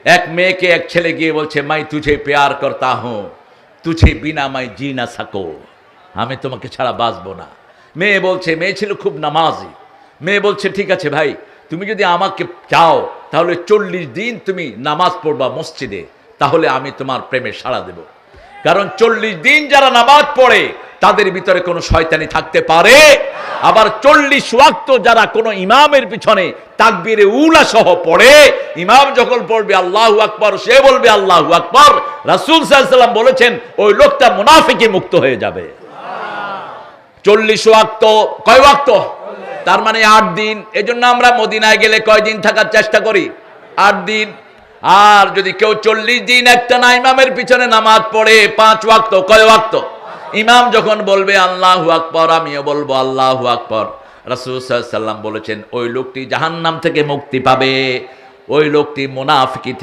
এক মেয়েকে এক ছেলে গিয়ে বলছে, মাই তুঝে প্যার করতা হুঁ, তুঝে বিনা মাই জি না সাকো, আমি তোমাকে ছাড়া বাঁচবো না। মেয়ে বলছে, মেয়ে ছিল খুব নামাজি, মেয়ে বলছে ঠিক আছে ভাই, তুমি যদি আমাকে চাও তাহলে 40 দিন তুমি নামাজ পড়বা মসজিদে, তাহলে আমি তোমার প্রেমে সাড়া দেব। কারণ 40 দিন যারা নামাজ পড়ে তাদের ভিতরে কোনো শয়তানি থাকতে পারে। আবার 40 ওয়াক্ত যারা কোনো ইমামের পিছনে তাকবীরে উলা সহ পড়ে, ইমাম যখন পড়বে আল্লাহু আকবার, সে বলবে আল্লাহু আকবার, রাসূল সাল্লাল্লাহু আলাইহি ওয়াসাল্লাম বলেছেন ওই লোকটা মুনাফিকি মুক্ত হয়ে যাবে। 40 ওয়াক্ত কয় ওয়াক্ত? তার মানে 8 দিন। এজন্য আমরা মদিনায় গেলে কয় দিন থাকার চেষ্টা করি? 8 দিন। আর যদি কেউ 40 দিন একটা না ইমামের পিছনে নামাজ পড়ে 5 ওয়াক্ত, কয় ওয়াক্ত? ইমাম যখন বলবে আল্লাহু আকবার, আমিও বলবো আল্লাহু আকবার, রাসূল সাল্লাল্লাহু আলাইহি ওয়াসাল্লাম বলেছেন ওই লোকটি জাহান্নাম থেকে মুক্তি পাবে, ওই লোকটি মুনাফিকি থেকে